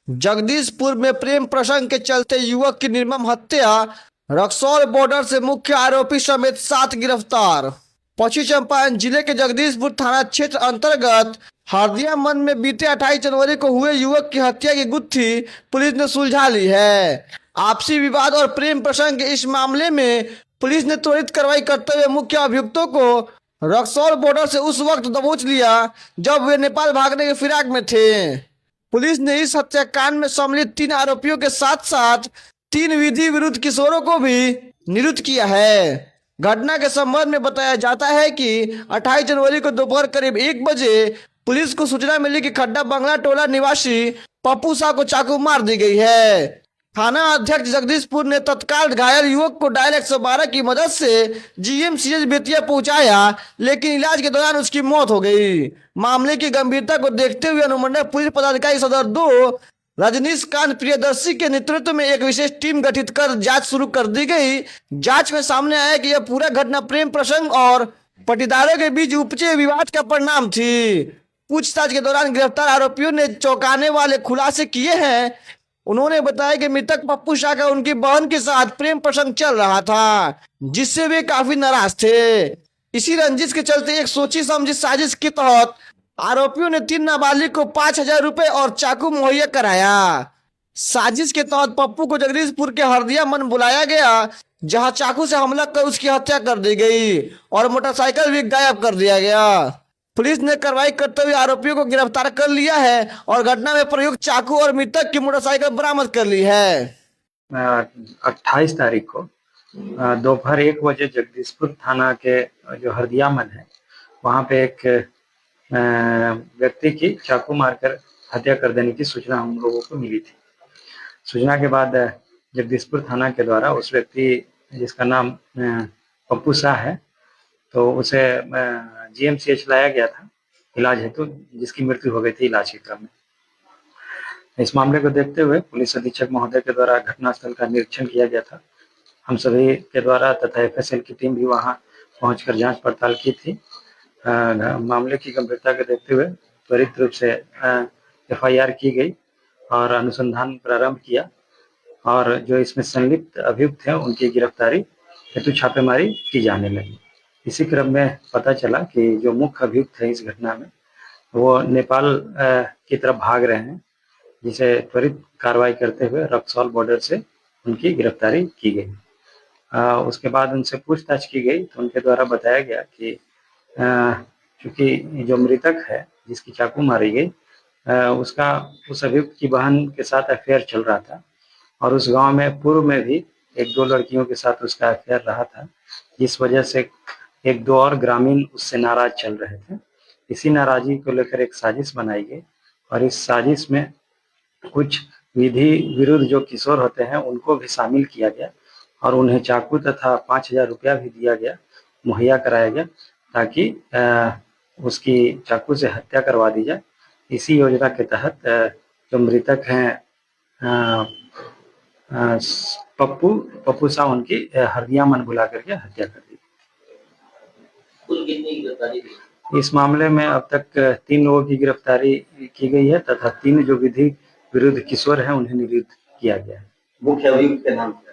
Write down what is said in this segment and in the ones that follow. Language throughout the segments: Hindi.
जगदीशपुर में प्रेम प्रसंग के चलते युवक की निर्मम हत्या। रक्सौल बॉर्डर से मुख्य आरोपी समेत 7 गिरफ्तार। पश्चिमी चंपारण जिले के जगदीशपुर थाना क्षेत्र अंतर्गत हरदिया मन में बीते 28 जनवरी को हुए युवक की हत्या की गुत्थी पुलिस ने सुलझा ली है। आपसी विवाद और प्रेम प्रसंग के इस मामले में पुलिस ने त्वरित कार्रवाई करते हुए मुख्य अभियुक्तों को रक्सौल बॉर्डर से उस वक्त दबोच लिया जब वे नेपाल भागने के फिराक में थे। पुलिस ने इस हत्याकांड में सम्मिलित 3 आरोपियों के साथ साथ 3 विधि विरुद्ध किशोरों को भी निरुद्ध किया है। घटना के संबंध में बताया जाता है कि 28 जनवरी को दोपहर करीब 1 बजे पुलिस को सूचना मिली कि खड्डा बंगला टोला निवासी पप्पू शाह को चाकू मार दी गई है। थाना अध्यक्ष जगदीशपुर ने तत्काल घायल युवक को डायल 112 की मदद से जीएमसीएच बेतिया पहुंचाया, लेकिन इलाज के दौरान उसकी मौत हो गई। मामले की गंभीरता को देखते हुए अनुमंडल पुलिस पदाधिकारी सदर 2 रजनीशकांत प्रियदर्शी के नेतृत्व में एक विशेष टीम गठित कर जांच शुरू कर दी गई। जांच में सामने आया कि यह पूरा घटना प्रेम प्रसंग और पटीदारों के बीच उपजे विवाद का परिणाम थी। पूछताछ के दौरान गिरफ्तार आरोपियों ने चौंकाने वाले खुलासे किए हैं। उन्होंने बताया कि मृतक पप्पू शाह का उनकी बहन के साथ प्रेम प्रसंग चल रहा था, जिससे वे काफी नाराज थे। इसी रंजिश के चलते एक सोची समझी साजिश के तहत आरोपियों ने 3 नाबालिग को 5,000 रुपए और चाकू मुहैया कराया। साजिश के तहत पप्पू को जगदीशपुर के हरदिया मन बुलाया गया, जहां चाकू से हमला कर उसकी हत्या कर दी गई और मोटरसाइकिल भी गायब कर दिया गया। पुलिस ने कार्रवाई करते हुए आरोपियों को गिरफ्तार कर लिया है और घटना में प्रयुक्त चाकू और मृतक की मोटरसाइकिल बरामद कर ली है। 28 तारीख को दोपहर 1 बजे जगदीशपुर थाना के जो हरदिया मन है वहाँ पे एक व्यक्ति की चाकू मारकर हत्या कर देने की सूचना हम लोगों को मिली थी। सूचना के बाद जगदीशपुर थाना के द्वारा उस व्यक्ति जिसका नाम पप्पू शाह है तो उसे जीएमसीएच लाया गया था इलाज हेतु, जिसकी मृत्यु हो गई थी इलाज के क्रम में। इस मामले को देखते हुए पुलिस अधीक्षक महोदय के द्वारा घटनास्थल का निरीक्षण किया गया था। हम सभी के द्वारा तथा एफएसएल की टीम भी वहां पहुंचकर जांच पड़ताल की थी। मामले की गंभीरता को देखते हुए त्वरित रूप से एफआईआर की गई और अनुसंधान प्रारंभ किया और जो इसमें संलिप्त अभियुक्त हैं उनकी गिरफ्तारी हेतु छापेमारी की जाने लगी। इसी क्रम में पता चला कि जो मुख्य अभियुक्त है इस घटना में वो नेपाल की तरफ भाग रहे हैं, जिसे त्वरित कार्रवाई करते हुए रक्सौल बॉर्डर से उनकी गिरफ्तारी की गई। उसके बाद उनसे पूछताछ की गई तो उनके द्वारा बताया गया कि चूंकि जो मृतक है जिसकी चाकू मारी गई उसका उस अभियुक्त की बहन के साथ अफेयर चल रहा था और उस गांव में पूर्व में भी 1-2 लड़कियों के साथ उसका अफेयर रहा था, जिस वजह से 1-2 और ग्रामीण उससे नाराज चल रहे थे। इसी नाराजगी को लेकर एक साजिश बनाई गई और इस साजिश में कुछ विधि विरुद्ध जो किशोर होते हैं उनको भी शामिल किया गया और उन्हें चाकू तथा 5,000 रुपया भी दिया गया, मुहैया कराया गया ताकि उसकी चाकू से हत्या करवा दी जाए। इसी योजना के तहत जो मृतक हैं पप्पू शाह उनकी हरदिया मन बुला करके हत्या कर दी। इस मामले में अब तक 3 लोगों की गिरफ्तारी की गई है तथा 3 जो विधि विरुद्ध किशोर हैं उन्हें निरुद्ध किया गया है। मुख्य अभियुक्त का नाम क्या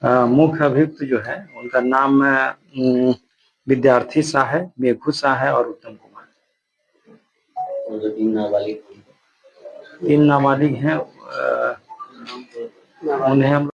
है? मुख्य अभियुक्त जो है उनका नाम विद्यार्थी शाह है, मेघू शाह है और उत्तम कुमार। और जो 3 नाबालिग 3 नाबालिग हैं उन्हें हम